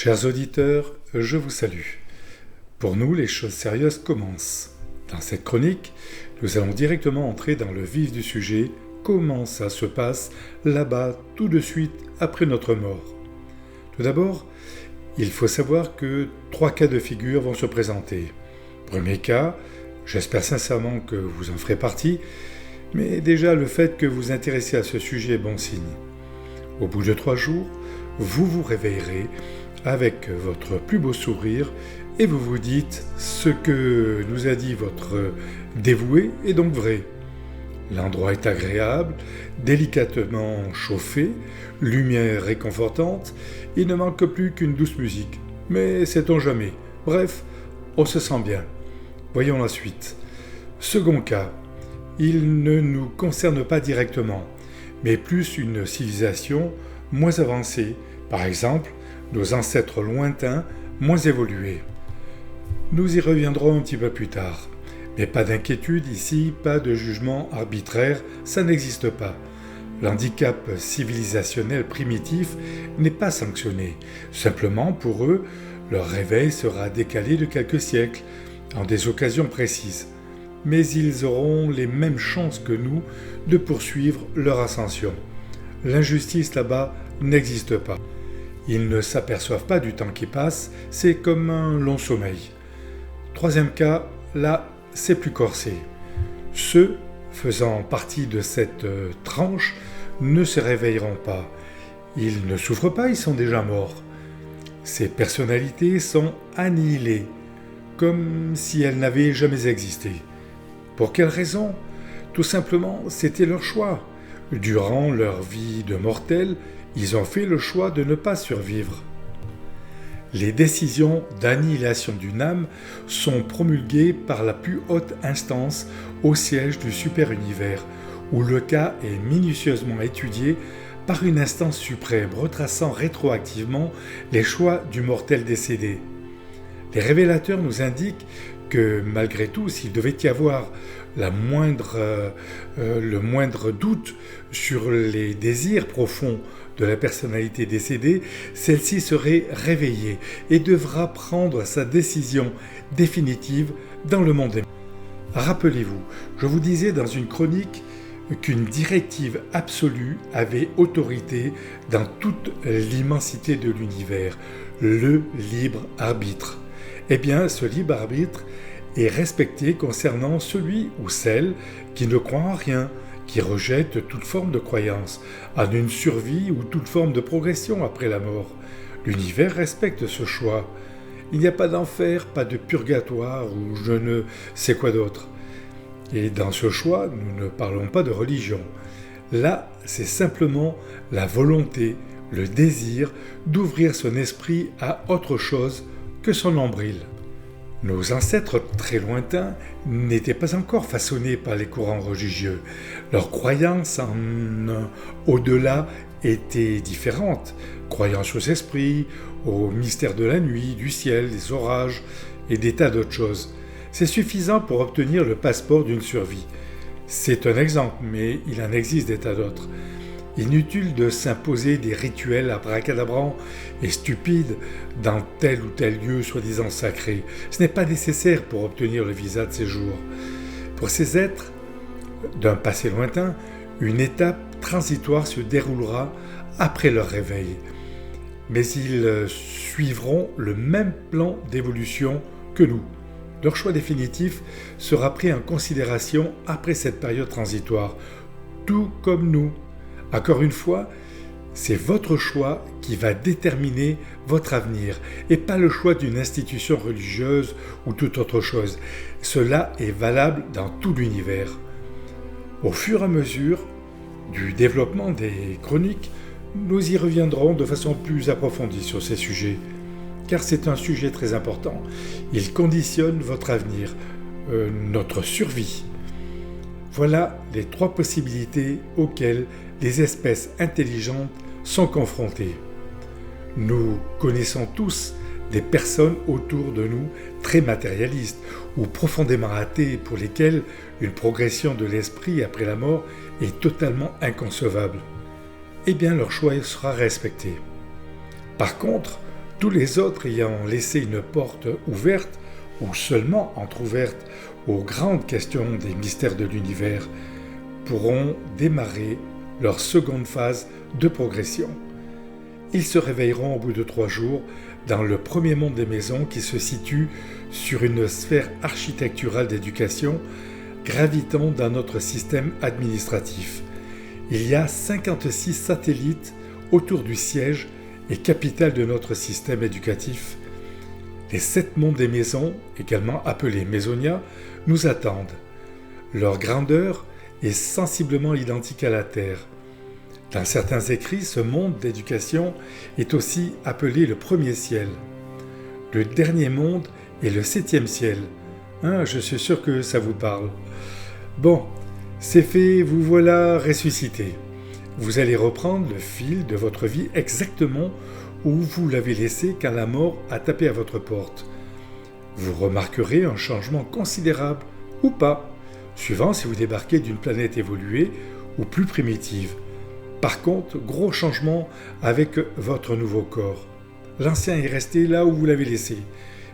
Chers auditeurs, je vous salue. Pour nous, les choses sérieuses commencent. Dans cette chronique, nous allons directement entrer dans le vif du sujet, comment ça se passe là-bas tout de suite après notre mort. Tout d'abord, il faut savoir que 3 cas de figure vont se présenter. Premier cas, j'espère sincèrement que vous en ferez partie, mais déjà le fait que vous intéressez à ce sujet est bon signe. Au bout de 3 jours, vous vous réveillerez avec votre plus beau sourire et vous vous dites ce que nous a dit votre dévoué est donc vrai. L'endroit est agréable, délicatement chauffé, lumière réconfortante, il ne manque plus qu'une douce musique. Mais sait-on jamais. Bref, on se sent bien. Voyons la suite. Second cas, il ne nous concerne pas directement, mais plus une civilisation moins avancée, par exemple nos ancêtres lointains moins évolués. Nous y reviendrons un petit peu plus tard. Mais pas d'inquiétude ici, pas de jugement arbitraire, ça n'existe pas. L'handicap civilisationnel primitif n'est pas sanctionné. Simplement, pour eux, leur réveil sera décalé de quelques siècles, en des occasions précises. Mais ils auront les mêmes chances que nous de poursuivre leur ascension. L'injustice là-bas n'existe pas. Ils ne s'aperçoivent pas du temps qui passe, c'est comme un long sommeil. Troisième cas, là, c'est plus corsé. Ceux faisant partie de cette tranche ne se réveilleront pas. Ils ne souffrent pas, ils sont déjà morts. Ces personnalités sont annihilées, comme si elles n'avaient jamais existé. Pour quelle raison ? Tout simplement, c'était leur choix. Durant leur vie de mortels, ils ont fait le choix de ne pas survivre. Les décisions d'annihilation d'une âme sont promulguées par la plus haute instance au siège du super-univers, où le cas est minutieusement étudié par une instance suprême retraçant rétroactivement les choix du mortel décédé. Les révélateurs nous indiquent que malgré tout, s'il devait y avoir le moindre doute sur les désirs profonds de la personnalité décédée, celle-ci serait réveillée et devra prendre sa décision définitive dans le monde. Rappelez-vous, je vous disais dans une chronique qu'une directive absolue avait autorité dans toute l'immensité de l'univers, le libre arbitre. Eh bien, ce libre arbitre est respecté concernant celui ou celle qui ne croit en rien, qui rejette toute forme de croyance, en une survie ou toute forme de progression après la mort. L'univers respecte ce choix. Il n'y a pas d'enfer, pas de purgatoire ou je ne sais quoi d'autre. Et dans ce choix, nous ne parlons pas de religion. Là, c'est simplement la volonté, le désir d'ouvrir son esprit à autre chose que son nombril. Nos ancêtres très lointains n'étaient pas encore façonnés par les courants religieux. Leurs croyances en un au-delà étaient différentes. Croyances aux esprits, au mystère de la nuit, du ciel, des orages et des tas d'autres choses. C'est suffisant pour obtenir le passeport d'une survie. C'est un exemple, mais il en existe des tas d'autres. Inutile de s'imposer des rituels abracadabrants et stupides dans tel ou tel lieu soi-disant sacré. Ce n'est pas nécessaire pour obtenir le visa de séjour. Pour ces êtres d'un passé lointain, une étape transitoire se déroulera après leur réveil. Mais ils suivront le même plan d'évolution que nous. Leur choix définitif sera pris en considération après cette période transitoire, tout comme nous. Encore une fois, c'est votre choix qui va déterminer votre avenir et pas le choix d'une institution religieuse ou toute autre chose. Cela est valable dans tout l'univers. Au fur et à mesure du développement des chroniques, nous y reviendrons de façon plus approfondie sur ces sujets, car c'est un sujet très important. Il conditionne votre avenir, notre survie. Voilà les 3 possibilités auxquelles les espèces intelligentes sont confrontées. Nous connaissons tous des personnes autour de nous très matérialistes ou profondément athées pour lesquelles une progression de l'esprit après la mort est totalement inconcevable. Eh bien, leur choix sera respecté. Par contre, Tous les autres ayant laissé une porte ouverte, ou seulement entr'ouverte, aux grandes questions des mystères de l'univers, pourront démarrer leur seconde phase de progression. Ils se réveilleront au bout de 3 jours dans le premier monde des maisons qui se situe sur une sphère architecturale d'éducation gravitant dans notre système administratif. Il y a 56 satellites autour du siège et capitale de notre système éducatif. Les 7 mondes des maisons, également appelés Maisonias, nous attendent. Leur grandeur est sensiblement identique à la Terre. Dans certains écrits, ce monde d'éducation est aussi appelé le premier ciel. Le dernier monde est le 7e ciel. Je suis sûr que ça vous parle. Bon, c'est fait, vous voilà ressuscité. Vous allez reprendre le fil de votre vie exactement où vous l'avez laissé quand la mort a tapé à votre porte. Vous remarquerez un changement considérable ou pas, suivant si vous débarquez d'une planète évoluée ou plus primitive. Par contre, gros changement avec votre nouveau corps. L'ancien est resté là où vous l'avez laissé.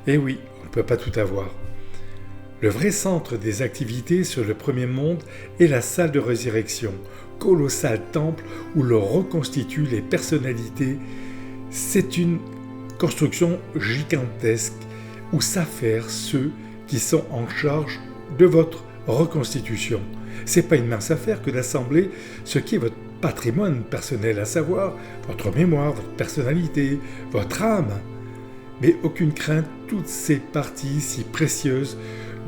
Et oui, on ne peut pas tout avoir. Le vrai centre des activités sur le premier monde est la salle de résurrection, colossal temple où l'on reconstitue les personnalités. C'est une construction gigantesque où s'affairent ceux qui sont en charge de votre reconstitution. C'est pas une mince affaire que d'assembler ce qui est votre patrimoine personnel, à savoir votre mémoire, votre personnalité, votre âme. Mais aucune crainte, toutes ces parties si précieuses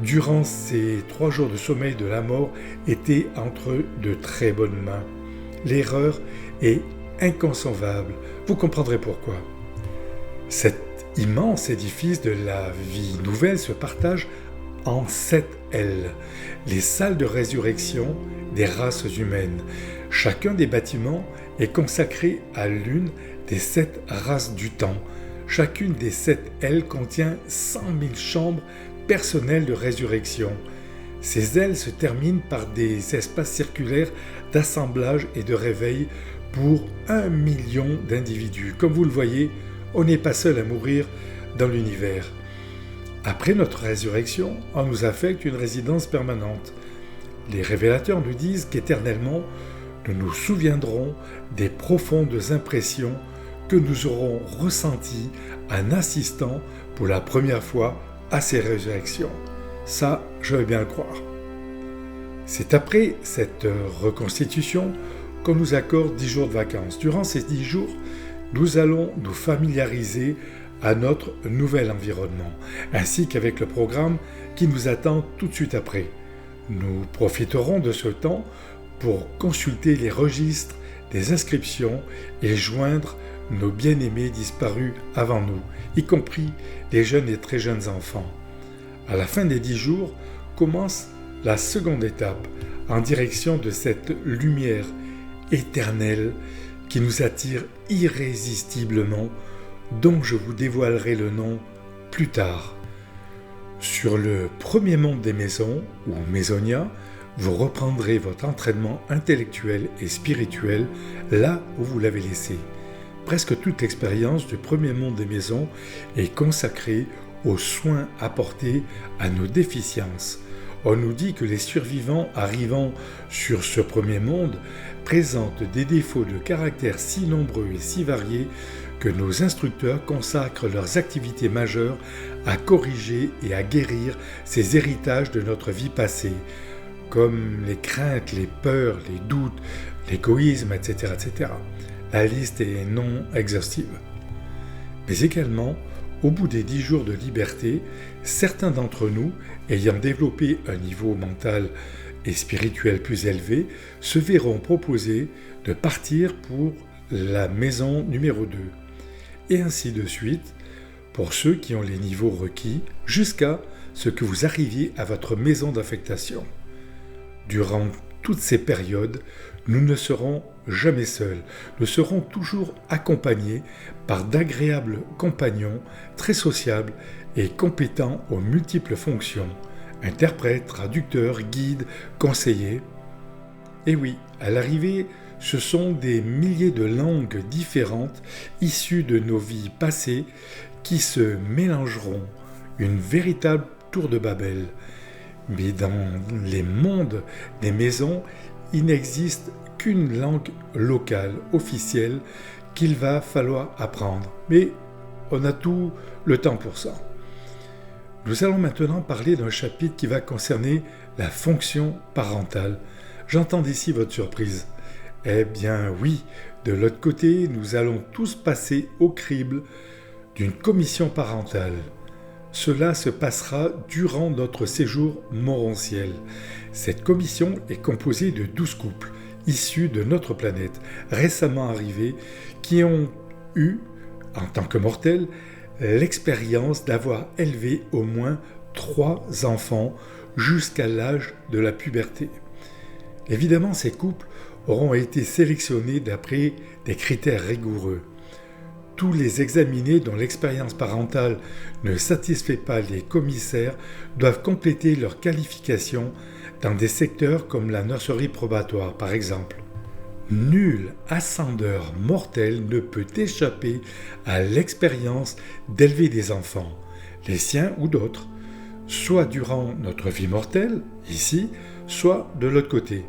durant ces 3 jours de sommeil de la mort étaient entre de très bonnes mains. L'erreur est inconcevable. Vous comprendrez pourquoi. Cet immense édifice de la vie nouvelle se partage en 7 ailes, les salles de résurrection des races humaines. Chacun des bâtiments est consacré à l'une des 7 races du temps. Chacune des 7 ailes contient 100 000 chambres personnelles de résurrection. Ces ailes se terminent par des espaces circulaires d'assemblage et de réveil pour 1 million d'individus. Comme vous le voyez, on n'est pas seul à mourir dans l'univers. Après notre résurrection, on nous affecte une résidence permanente. Les révélateurs nous disent qu'éternellement, nous nous souviendrons des profondes impressions que nous aurons ressenties en assistant pour la première fois à ces résurrections. Ça, je veux bien le croire. C'est après cette reconstitution qu'on nous accorde 10 jours de vacances. Durant ces 10 jours, nous allons nous familiariser à notre nouvel environnement, ainsi qu'avec le programme qui nous attend tout de suite après. Nous profiterons de ce temps pour consulter les registres des inscriptions et joindre nos bien-aimés disparus avant nous, y compris les jeunes et très jeunes enfants. À la fin des 10 jours commence la seconde étape, en direction de cette lumière éternelle qui nous attire irrésistiblement, dont je vous dévoilerai le nom plus tard. Sur le premier monde des maisons, ou Maisonias, vous reprendrez votre entraînement intellectuel et spirituel là où vous l'avez laissé. Presque toute l'expérience du premier monde des maisons est consacrée aux soins apportés à nos déficiences. On nous dit que les survivants arrivant sur ce premier monde présentent des défauts de caractère si nombreux et si variés que nos instructeurs consacrent leurs activités majeures à corriger et à guérir ces héritages de notre vie passée, comme les craintes, les peurs, les doutes, l'égoïsme, etc., etc. La liste est non exhaustive. Mais également, au bout des 10 jours de liberté, certains d'entre nous, ayant développé un niveau mental et spirituel plus élevé, se verront proposer de partir pour la maison numéro 2. Et ainsi de suite, pour ceux qui ont les niveaux requis, jusqu'à ce que vous arriviez à votre maison d'affectation. Durant toutes ces périodes, nous ne serons jamais seuls. Nous serons toujours accompagnés par d'agréables compagnons très sociables et compétents aux multiples fonctions, interprètes, traducteurs, guides, conseillers. Et oui, à l'arrivée ce sont des milliers de langues différentes issues de nos vies passées qui se mélangeront, une véritable tour de Babel. Mais dans les mondes des maisons, il n'existe qu'une langue locale, officielle, qu'il va falloir apprendre. Mais on a tout le temps pour ça. Nous allons maintenant parler d'un chapitre qui va concerner la fonction parentale. J'entends d'ici votre surprise. Eh bien oui, de l'autre côté, nous allons tous passer au crible d'une commission parentale. Cela se passera durant notre séjour morontiel. Cette commission est composée de 12 couples issus de notre planète, récemment arrivés, qui ont eu, en tant que mortels, l'expérience d'avoir élevé au moins 3 enfants jusqu'à l'âge de la puberté. Évidemment, ces couples auront été sélectionnés d'après des critères rigoureux. Tous les examinés dont l'expérience parentale ne satisfait pas les commissaires doivent compléter leur qualification dans des secteurs comme la nurserie probatoire, par exemple. Nul ascendeur mortel ne peut échapper à l'expérience d'élever des enfants, les siens ou d'autres, soit durant notre vie mortelle, ici, soit de l'autre côté.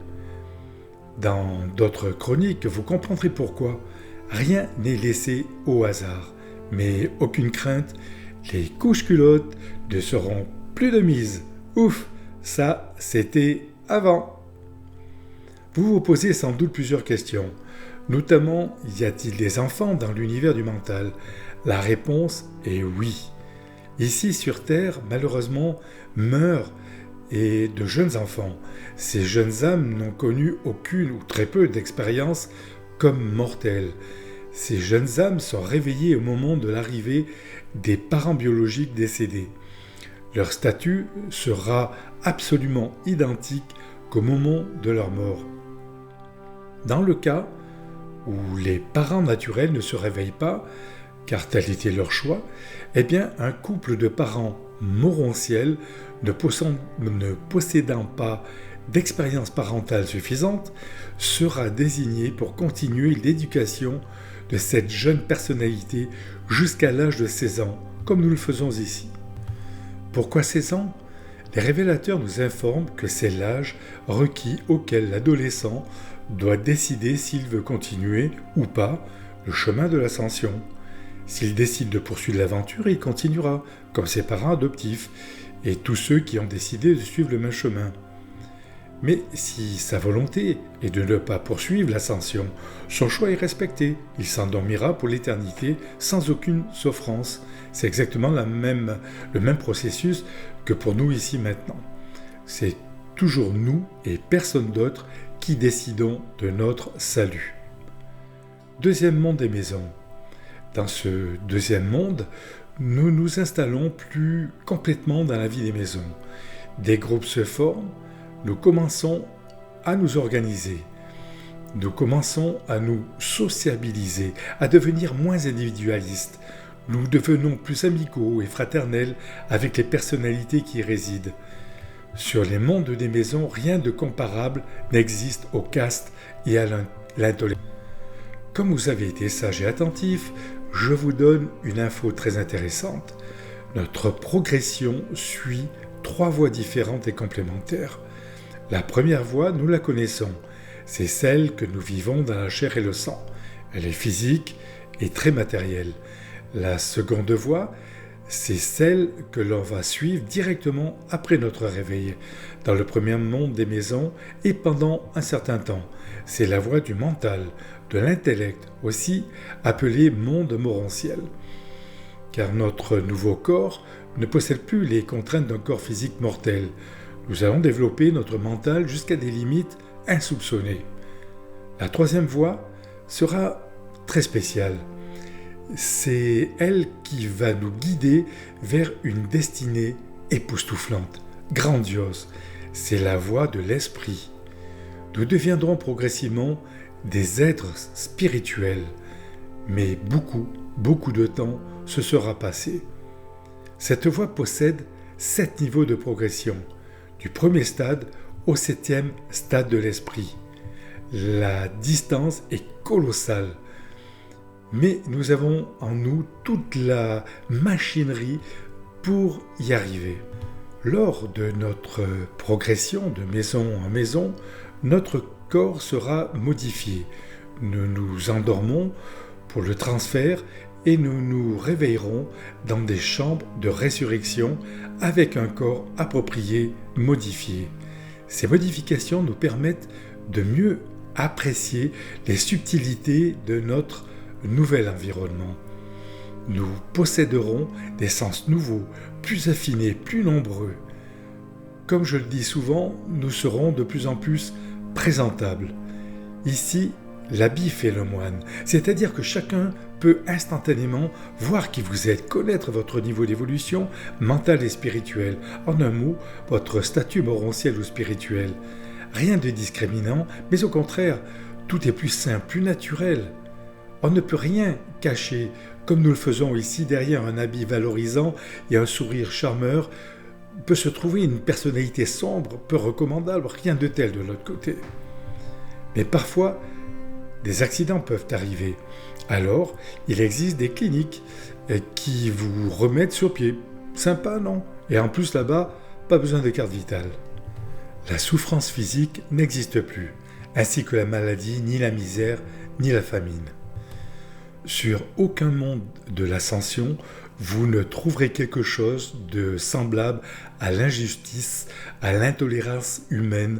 Dans d'autres chroniques, vous comprendrez pourquoi. Rien n'est laissé au hasard. Mais aucune crainte, les couches culottes ne seront plus de mise. Ouf, ça, c'était avant. Vous vous posez sans doute plusieurs questions, notamment, y a-t-il des enfants dans l'univers du mental ? La réponse est oui. Ici sur Terre, malheureusement, meurent et de jeunes enfants. Ces jeunes âmes n'ont connu aucune ou très peu d'expérience comme mortels. Ces jeunes âmes sont réveillées au moment de l'arrivée des parents biologiques décédés. Leur statut sera absolument identique qu'au moment de leur mort. Dans le cas où les parents naturels ne se réveillent pas, car tel était leur choix, eh bien un couple de parents morontiels ne possédant pas d'expérience parentale suffisante sera désigné pour continuer l'éducation de cette jeune personnalité jusqu'à l'âge de 16 ans, comme nous le faisons ici. Pourquoi 16 ans ? Les révélateurs nous informent que c'est l'âge requis auquel l'adolescent doit décider s'il veut continuer ou pas le chemin de l'ascension. S'il décide de poursuivre l'aventure, il continuera, comme ses parents adoptifs et tous ceux qui ont décidé de suivre le même chemin. Mais si sa volonté est de ne pas poursuivre l'ascension, son choix est respecté. Il s'endormira pour l'éternité sans aucune souffrance. C'est exactement le même processus que pour nous ici maintenant. C'est toujours nous et personne d'autre qui décidons de notre salut. Deuxième monde des maisons. Dans ce deuxième monde, nous nous installons plus complètement dans la vie des maisons. Des groupes se forment, nous commençons à nous organiser. Nous commençons à nous sociabiliser, à devenir moins individualistes. Nous devenons plus amicaux et fraternels avec les personnalités qui y résident. Sur les mondes des maisons, rien de comparable n'existe au caste et à l'intolérance. Comme vous avez été sage et attentif, je vous donne une info très intéressante. Notre progression suit 3 voies différentes et complémentaires. La première voie, nous la connaissons. C'est celle que nous vivons dans la chair et le sang. Elle est physique et très matérielle. La seconde voie, c'est celle que l'on va suivre directement après notre réveil, dans le premier monde des maisons et pendant un certain temps. C'est la voie du mental, de l'intellect, aussi appelé monde morontiel. Car notre nouveau corps ne possède plus les contraintes d'un corps physique mortel. Nous allons développer notre mental jusqu'à des limites insoupçonnées. La troisième voie sera très spéciale. C'est elle qui va nous guider vers une destinée époustouflante, grandiose. C'est la voie de l'esprit. Nous deviendrons progressivement des êtres spirituels, mais beaucoup de temps se sera passé. Cette voie possède 7 niveaux de progression, du premier stade au 7e stade de l'esprit. La distance est colossale. Mais nous avons en nous toute la machinerie pour y arriver. Lors de notre progression de maison en maison, notre corps sera modifié. Nous nous endormons pour le transfert et nous nous réveillerons dans des chambres de résurrection avec un corps approprié, modifié. Ces modifications nous permettent de mieux apprécier les subtilités de notre nouvel environnement. Nous posséderons des sens nouveaux, plus affinés, plus nombreux. Comme je le dis souvent, nous serons de plus en plus présentables. Ici, l'habit fait le moine, c'est-à-dire que chacun peut instantanément voir qui vous êtes, connaître votre niveau d'évolution mentale et spirituelle, en un mot, votre statut morontiel ou spirituel. Rien de discriminant, mais au contraire, tout est plus simple, plus naturel. On ne peut rien cacher, comme nous le faisons ici derrière un habit valorisant et un sourire charmeur, peut se trouver une personnalité sombre, peu recommandable, rien de tel de l'autre côté. Mais parfois, des accidents peuvent arriver. Alors, il existe des cliniques qui vous remettent sur pied. Sympa, non? Et en plus, là-bas, pas besoin de carte vitale. La souffrance physique n'existe plus, ainsi que la maladie, ni la misère, ni la famine. Sur aucun monde de l'ascension, vous ne trouverez quelque chose de semblable à l'injustice, à l'intolérance humaine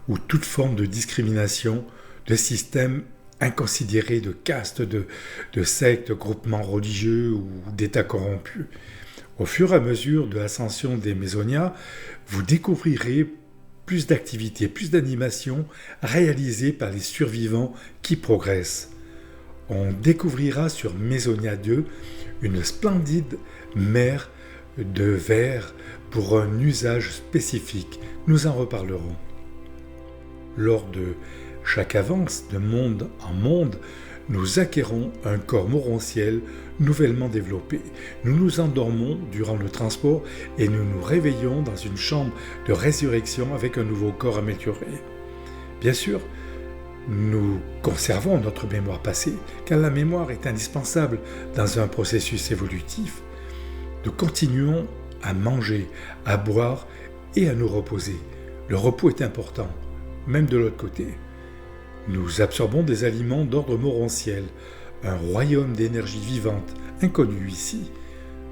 ou toute forme de discrimination, de système inconsidéré, de castes, de sectes, groupements religieux ou d'États corrompus. Au fur et à mesure de l'ascension des Mésonias, vous découvrirez plus d'activités, plus d'animations réalisées par les survivants qui progressent. On découvrira sur Mésonia 2 une splendide mer de verre pour un usage spécifique. Nous en reparlerons. Lors de chaque avance de monde en monde, nous acquérons un corps morontiel nouvellement développé. Nous nous endormons durant le transport et nous nous réveillons dans une chambre de résurrection avec un nouveau corps amélioré. Bien sûr, nous conservons notre mémoire passée, car la mémoire est indispensable dans un processus évolutif. Nous continuons à manger, à boire et à nous reposer. Le repos est important, même de l'autre côté. Nous absorbons des aliments d'ordre morontiel, un royaume d'énergie vivante, inconnu ici.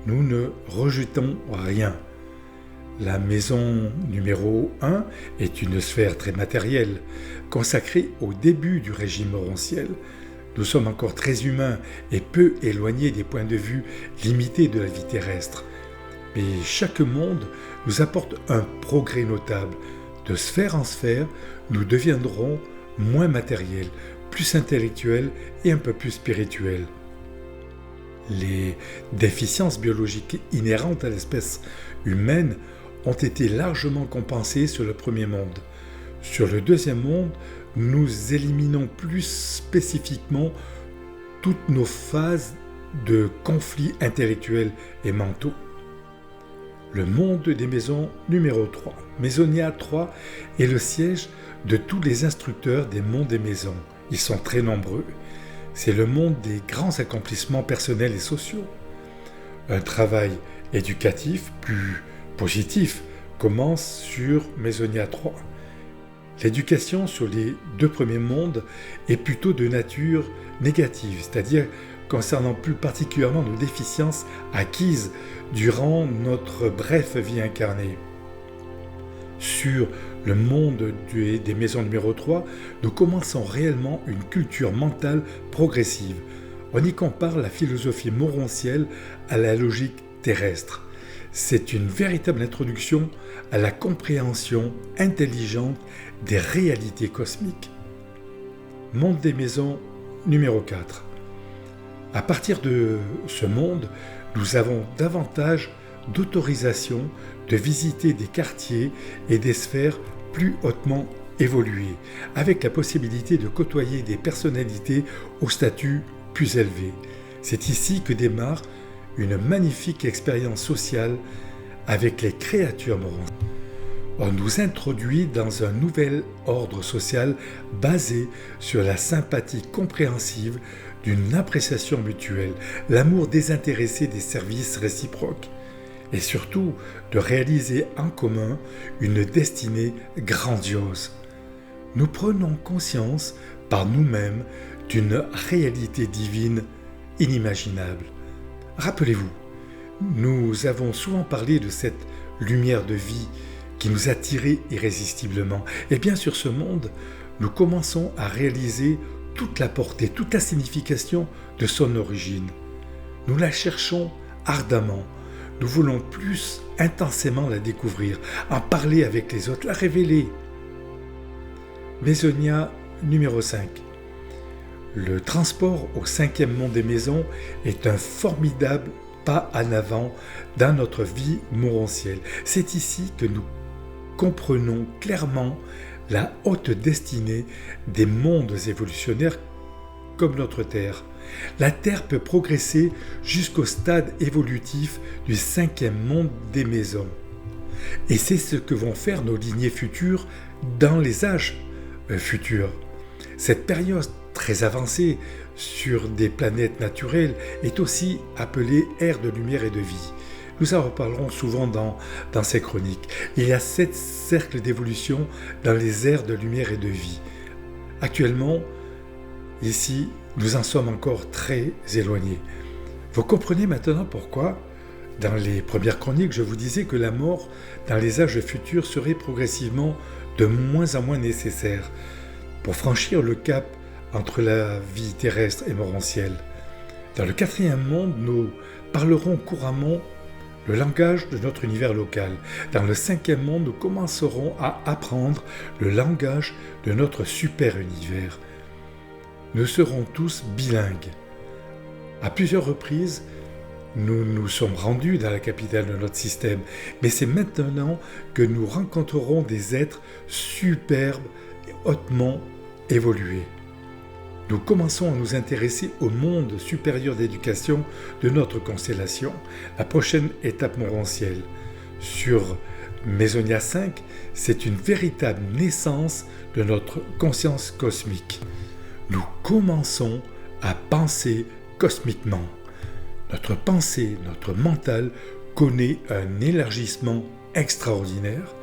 Nous ne rejetons rien. La maison numéro 1 est une sphère très matérielle, consacrée au début du régime morontiel. Nous sommes encore très humains et peu éloignés des points de vue limités de la vie terrestre. Mais chaque monde nous apporte un progrès notable. De sphère en sphère, nous deviendrons moins matériels, plus intellectuels et un peu plus spirituels. Les déficiences biologiques inhérentes à l'espèce humaine ont été largement compensées sur le premier monde. Sur le deuxième monde, nous éliminons plus spécifiquement toutes nos phases de conflits intellectuels et mentaux. Le monde des maisons numéro 3. Mésonia 3 est le siège de tous les instructeurs des mondes des maisons. Ils sont très nombreux. C'est le monde des grands accomplissements personnels et sociaux. Un travail éducatif plus positif commence sur Mésonia 3. L'éducation sur les deux premiers mondes est plutôt de nature négative, c'est-à-dire concernant plus particulièrement nos déficiences acquises durant notre brève vie incarnée. Sur le monde des maisons numéro 3, nous commençons réellement une culture mentale progressive. On y compare la philosophie morontielle à la logique terrestre. C'est une véritable introduction à la compréhension intelligente des réalités cosmiques. Monde des maisons numéro 4. À partir de ce monde, nous avons davantage d'autorisation de visiter des quartiers et des sphères plus hautement évoluées, avec la possibilité de côtoyer des personnalités au statut plus élevé. C'est ici que démarre une magnifique expérience sociale avec les créatures morontielles. On nous introduit dans un nouvel ordre social basé sur la sympathie compréhensive d'une appréciation mutuelle, l'amour désintéressé des services réciproques, et surtout de réaliser en commun une destinée grandiose. Nous prenons conscience par nous-mêmes d'une réalité divine inimaginable. Rappelez-vous, nous avons souvent parlé de cette lumière de vie qui nous attirait irrésistiblement. Et bien sur ce monde, nous commençons à réaliser toute la portée, toute la signification de son origine. Nous la cherchons ardemment. Nous voulons plus intensément la découvrir, en parler avec les autres, la révéler. Maisonnia numéro 5. Le transport au 5e monde des maisons est un formidable pas en avant dans notre vie morontielle. C'est ici que nous comprenons clairement la haute destinée des mondes évolutionnaires comme notre Terre. La Terre peut progresser jusqu'au stade évolutif du 5e monde des maisons. Et c'est ce que vont faire nos lignées futures dans les âges futurs. Cette période très avancée sur des planètes naturelles est aussi appelée ère de lumière et de vie. Nous en reparlerons souvent dans ces chroniques. Il y a 7 cercles d'évolution dans les ères de lumière et de vie. Actuellement, ici, nous en sommes encore très éloignés. Vous comprenez maintenant pourquoi, dans les premières chroniques, je vous disais que la mort dans les âges futurs serait progressivement de moins en moins nécessaire pour franchir le cap entre la vie terrestre et morontielle. Dans le 4e monde, nous parlerons couramment le langage de notre univers local. Dans le 5e monde, nous commencerons à apprendre le langage de notre super univers. Nous serons tous bilingues. À plusieurs reprises, nous nous sommes rendus dans la capitale de notre système, mais c'est maintenant que nous rencontrerons des êtres superbes et hautement évolués. Nous commençons à nous intéresser au monde supérieur d'éducation de notre constellation, la prochaine étape morontielle. Sur Maisonnia 5, c'est une véritable naissance de notre conscience cosmique. Nous commençons à penser cosmiquement. Notre pensée, notre mental connaît un élargissement extraordinaire.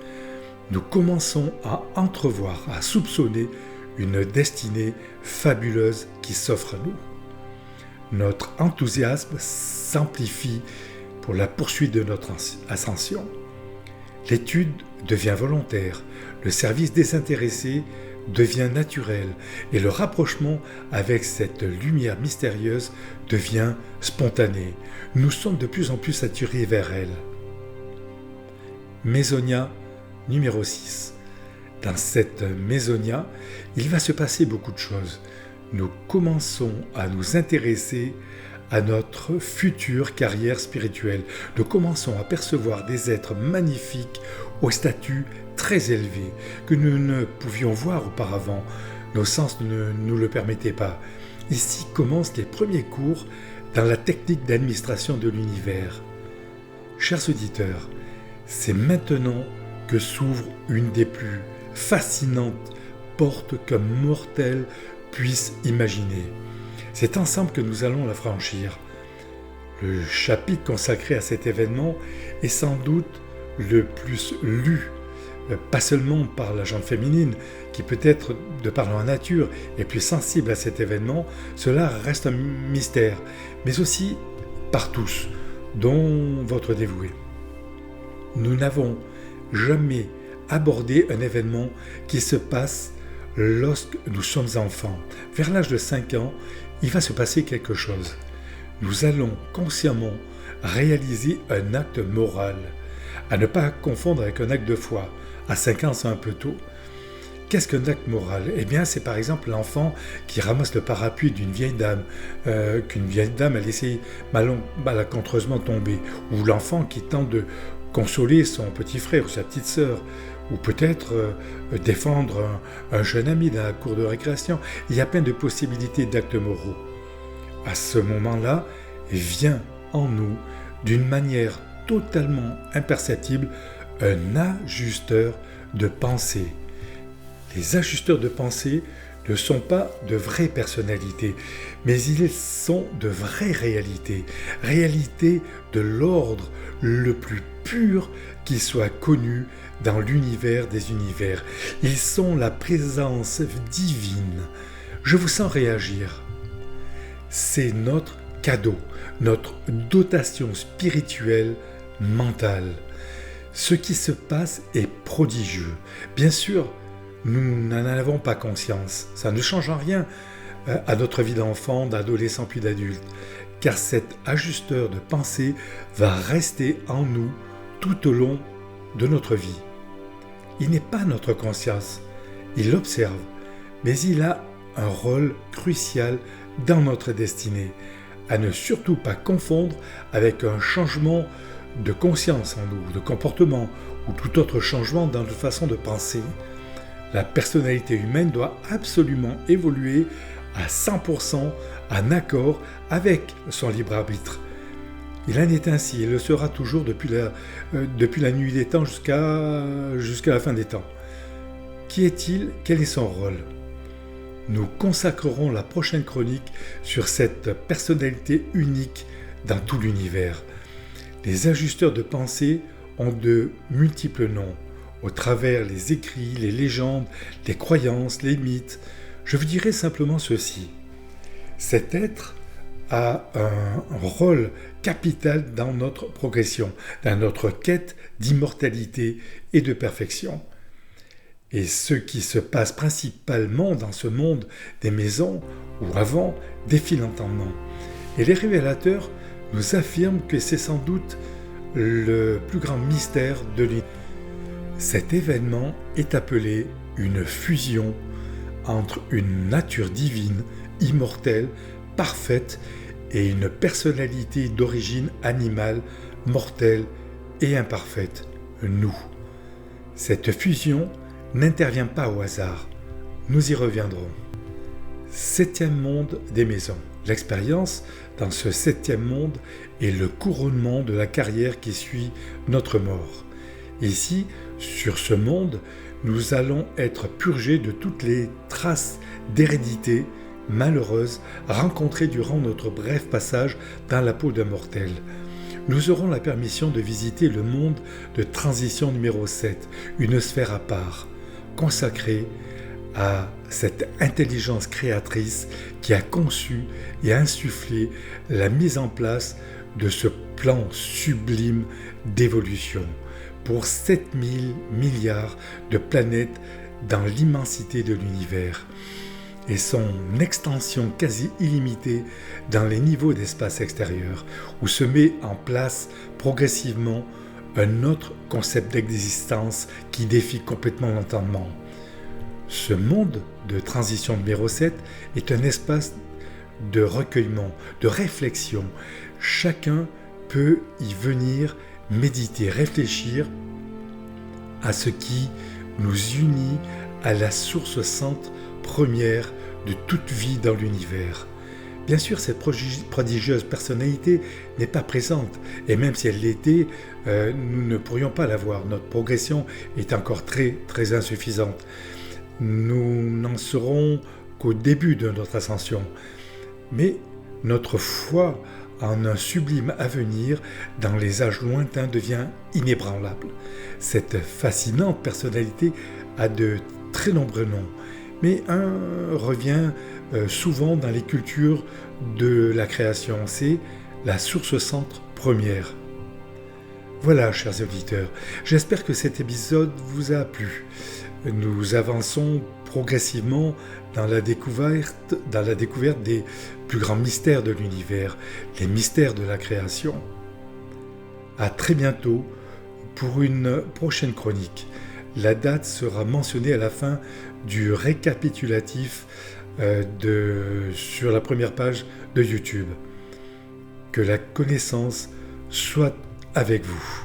Nous commençons à entrevoir, à soupçonner une destinée fabuleuse qui s'offre à nous. Notre enthousiasme s'amplifie pour la poursuite de notre ascension. L'étude devient volontaire, le service désintéressé devient naturel et le rapprochement avec cette lumière mystérieuse devient spontané. Nous sommes de plus en plus attirés vers elle. Maisonnia numéro 6. Dans cette Maisonnia, il va se passer beaucoup de choses. Nous commençons à nous intéresser à notre future carrière spirituelle. Nous commençons à percevoir des êtres magnifiques au statut très élevé que nous ne pouvions voir auparavant. Nos sens ne nous le permettaient pas. Ici commencent les premiers cours dans la technique d'administration de l'univers. Chers auditeurs, c'est maintenant que s'ouvre une des plus fascinantes portes qu'un mortel puisse imaginer. C'est ensemble que nous allons la franchir. Le chapitre consacré à cet événement est sans doute le plus lu, pas seulement par la gente féminine, qui peut-être, de par leur nature, est plus sensible à cet événement, cela reste un mystère, mais aussi par tous, dont votre dévoué. Nous n'avons jamais abordé un événement qui se passe lorsque nous sommes enfants. Vers l'âge de 5 ans, il va se passer quelque chose. Nous allons consciemment réaliser un acte moral, à ne pas confondre avec un acte de foi. À 5 ans, c'est un peu tôt. Qu'est-ce qu'un acte moral ? Eh bien, c'est par exemple l'enfant qui ramasse le parapluie d'une vieille dame, qu'une vieille dame a laissé malencontreusement tomber, ou l'enfant qui tente de consoler son petit frère ou sa petite sœur, ou peut-être défendre un jeune ami dans la cour de récréation. Il y a plein de possibilités d'actes moraux. À ce moment-là, vient en nous, d'une manière totalement imperceptible, un ajusteur de pensée. Les ajusteurs de pensée ne sont pas de vraies personnalités, mais ils sont de vraies réalités, réalités de l'ordre le plus pur qui soit connu dans l'univers des univers. Ils sont la présence divine. Je vous sens réagir. C'est notre cadeau, notre dotation spirituelle mentale. Ce qui se passe est prodigieux. Bien sûr, nous n'en avons pas conscience. Ça ne change en rien à notre vie d'enfant, d'adolescent puis d'adulte, car cet ajusteur de pensée va rester en nous tout au long de notre vie. Il n'est pas notre conscience, il l'observe, mais il a un rôle crucial dans notre destinée, à ne surtout pas confondre avec un changement de conscience en nous, de comportement ou tout autre changement dans notre façon de penser. La personnalité humaine doit absolument évoluer à 100% en accord avec son libre arbitre. Il en est ainsi et le sera toujours depuis la nuit des temps jusqu'à la fin des temps. Qui est-il? Quel est son rôle? Nous consacrerons la prochaine chronique sur cette personnalité unique dans tout l'univers. Les ajusteurs de pensée ont de multiples noms, au travers les écrits, les légendes, les croyances, les mythes. Je vous dirai simplement ceci. Cet être a un rôle capital dans notre progression, dans notre quête d'immortalité et de perfection. Et ce qui se passe principalement dans ce monde des maisons, ou avant, défile lentement. Et les révélateurs nous affirment que c'est sans doute le plus grand mystère de l'univers. Cet événement est appelé une fusion entre une nature divine, immortelle, parfaite, et une personnalité d'origine animale, mortelle et imparfaite, nous. Cette fusion n'intervient pas au hasard. Nous y reviendrons. Septième monde des maisons. L'expérience dans ce septième monde est le couronnement de la carrière qui suit notre mort. Ici, sur ce monde, nous allons être purgés de toutes les traces d'hérédité malheureuse rencontrée durant notre bref passage dans la peau d'un mortel. Nous aurons la permission de visiter le monde de transition numéro 7, une sphère à part, consacrée à cette intelligence créatrice qui a conçu et insufflé la mise en place de ce plan sublime d'évolution pour 7000 milliards de planètes dans l'immensité de l'univers et son extension quasi illimitée dans les niveaux d'espace extérieur, où se met en place progressivement un autre concept d'existence qui défie complètement l'entendement. Ce monde de transition numéro 7 est un espace de recueillement, de réflexion. Chacun peut y venir méditer, réfléchir à ce qui nous unit à la source centre première de toute vie dans l'univers. Bien sûr, cette prodigieuse personnalité n'est pas présente, et même si elle l'était, nous ne pourrions pas la voir. Notre progression est encore très, très insuffisante. Nous n'en serons qu'au début de notre ascension. Mais notre foi en un sublime avenir dans les âges lointains devient inébranlable. Cette fascinante personnalité a de très nombreux noms, mais un revient souvent dans les cultures de la création, c'est la source centre première. Voilà, chers auditeurs, j'espère que cet épisode vous a plu. Nous avançons progressivement dans la découverte des plus grands mystères de l'univers, les mystères de la création. À très bientôt pour une prochaine chronique. La date sera mentionnée à la fin du récapitulatif sur la première page de YouTube. Que la connaissance soit avec vous.